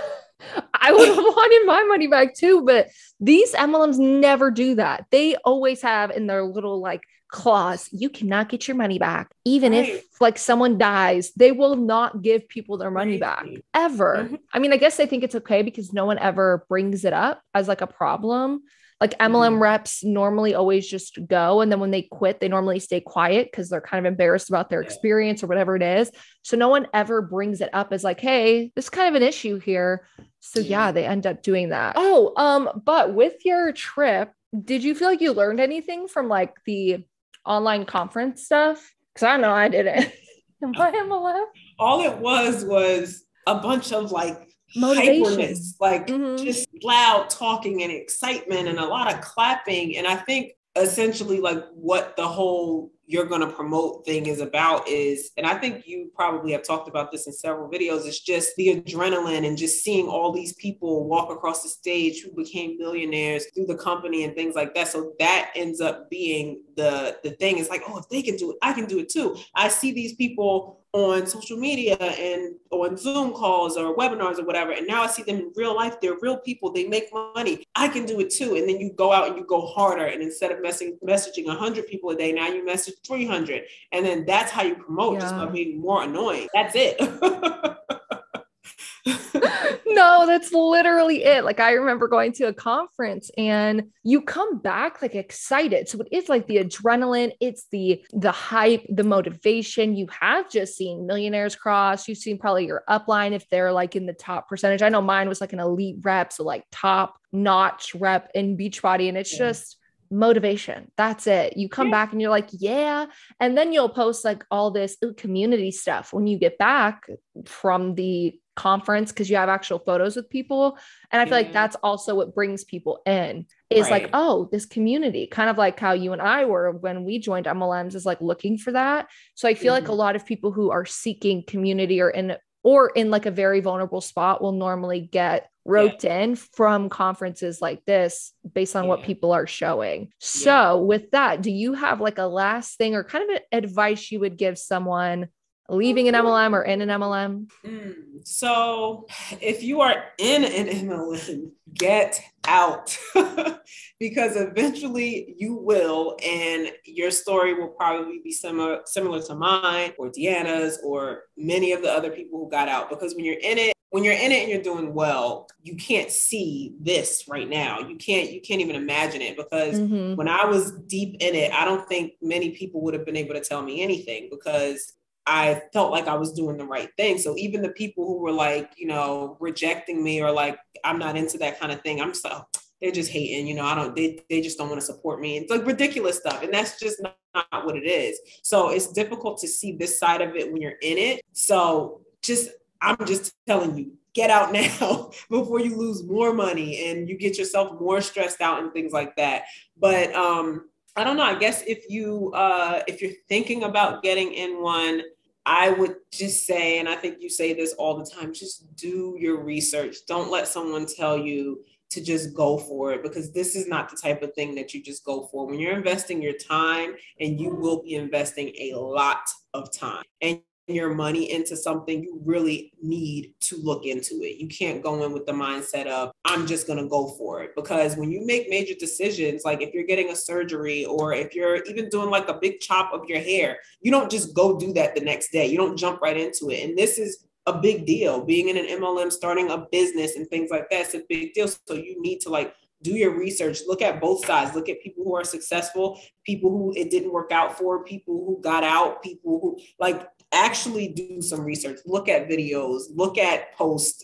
I would have wanted my money back too. But these MLMs never do that. They always have in their little like clause, you cannot get your money back. Even if like someone dies, they will not give people their money back ever. I mean, I guess they think it's okay because no one ever brings it up as like a problem. Like MLM reps normally always just go. And then when they quit, they normally stay quiet because they're kind of embarrassed about their experience or whatever it is. So no one ever brings it up as like, hey, this is kind of an issue here. So yeah, they end up doing that. Oh, but with your trip, did you feel like you learned anything from like the online conference stuff? Because I know I didn't. My MLM. All it was a bunch of like motivation, hyperness, like just loud talking and excitement and a lot of clapping. And I think essentially like what the whole you're going to promote thing is about is, and I think you probably have talked about this in several videos, it's just the adrenaline and just seeing all these people walk across the stage who became millionaires through the company and things like that. So that ends up being the thing. It's like, oh, if they can do it, I can do it too. I see these people on social media and on Zoom calls or webinars or whatever. And now I see them in real life. They're real people. They make money. I can do it too. And then you go out and you go harder. And instead of messaging 100 people a day, now you message 300. And then that's how you promote, just by being more annoying. That's it. No, that's literally it. Like, I remember going to a conference and you come back like excited. So it is like the adrenaline, it's the hype, the motivation. You have just seen millionaires cross. You've seen probably your upline if they're like in the top percentage. I know mine was like an elite rep, so like top notch rep in Beachbody, and it's just motivation. That's it. You come back and you're like, yeah. And then you'll post like all this community stuff when you get back from the conference, because you have actual photos with people. And I feel like that's also what brings people in, is like, oh, this community, kind of like how you and I were when we joined MLMs, is like looking for that. So I feel like a lot of people who are seeking community or in like a very vulnerable spot will normally get roped in from conferences like this based on what people are showing. So with that, do you have like a last thing or kind of advice you would give someone leaving an MLM or in an MLM? So if you are in an MLM, get out because eventually you will, and your story will probably be similar to mine or Deanna's or many of the other people who got out. Because when you're in it and you're doing well, you can't see this right now. You can't even imagine it, because when I was deep in it, I don't think many people would have been able to tell me anything, because I felt like I was doing the right thing. So even the people who were like, rejecting me or like, I'm not into that kind of thing, I'm just like, oh, they're just hating, they just don't want to support me. It's like ridiculous stuff. And that's just not what it is. So it's difficult to see this side of it when you're in it. So I'm just telling you, get out now before you lose more money and you get yourself more stressed out and things like that. But I don't know. I guess if you're thinking about getting in one, I would just say, and I think you say this all the time, just do your research. Don't let someone tell you to just go for it, because this is not the type of thing that you just go for. When you're investing your time, and you will be investing a lot of time and your money into something, you really need to look into it. You can't go in with the mindset of, I'm just going to go for it. Because when you make major decisions, like if you're getting a surgery or if you're even doing like a big chop of your hair, you don't just go do that the next day. You don't jump right into it. And this is a big deal. Being in an MLM, starting a business and things like that, it's a big deal. So you need to like do your research, look at both sides, look at people who are successful, people who it didn't work out for, people who got out, people who like actually do some research, look at videos, look at posts,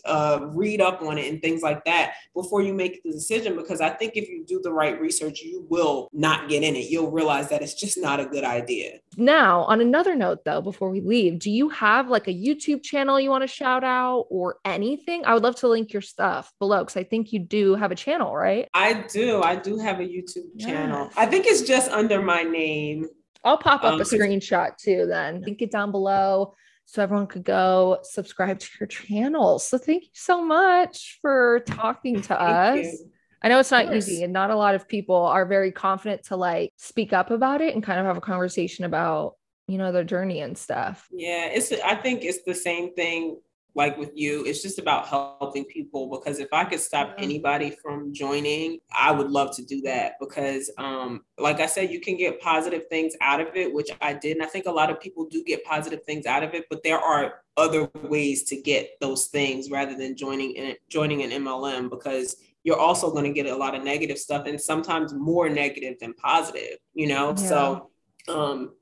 read up on it and things like that before you make the decision. Because I think if you do the right research, you will not get in it. You'll realize that it's just not a good idea. Now, on another note though, before we leave, do you have like a YouTube channel you want to shout out or anything? I would love to link your stuff below, because I think you do have a channel, right? I do have a YouTube channel. I think it's just under my name. I'll pop up a screenshot too, then link it down below so everyone could go subscribe to your channel. So thank you so much for talking to us. I know it's not easy, and not a lot of people are very confident to like speak up about it and kind of have a conversation about, their journey and stuff. Yeah, I think it's the same thing like with you. It's just about helping people, because if I could stop anybody from joining, I would love to do that, because like I said, you can get positive things out of it, which I did. And I think a lot of people do get positive things out of it, but there are other ways to get those things rather than joining an MLM, because you're also going to get a lot of negative stuff, and sometimes more negative than positive, So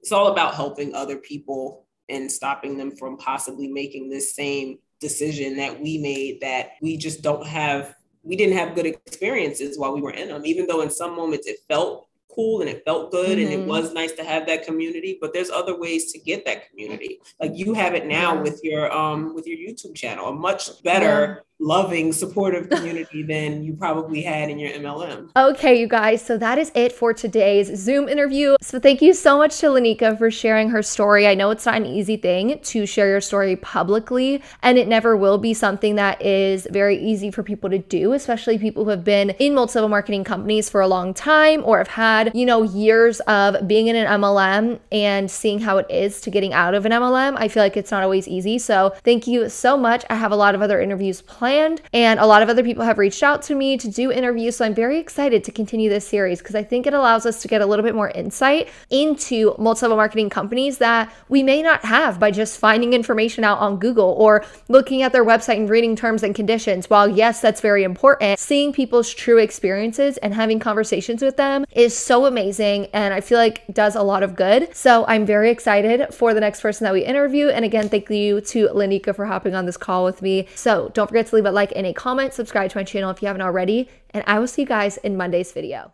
it's all about helping other people and stopping them from possibly making this same decision that we made, that we didn't have good experiences while we were in them, even though in some moments it felt cool and it felt good and it was nice to have that community. But there's other ways to get that community. Like you have it now with your YouTube channel, a much better loving, supportive community than you probably had in your MLM. Okay, you guys, so that is it for today's Zoom interview. So thank you so much to Lanika for sharing her story. I know it's not an easy thing to share your story publicly, and it never will be something that is very easy for people to do, especially people who have been in multi-level marketing companies for a long time or have had, you know, years of being in an MLM and seeing how it is to getting out of an MLM. I feel like it's not always easy. So thank you so much. I have a lot of other interviews planned, and a lot of other people have reached out to me to do interviews. So I'm very excited to continue this series because I think it allows us to get a little bit more insight into multi-level marketing companies that we may not have by just finding information out on Google or looking at their website and reading terms and conditions. While yes, that's very important, seeing people's true experiences and having conversations with them is so amazing, and I feel like does a lot of good. So I'm very excited for the next person that we interview. And again, thank you to Lanika for hopping on this call with me. So don't forget to leave a like and a comment, subscribe to my channel if you haven't already, and I will see you guys in Monday's video.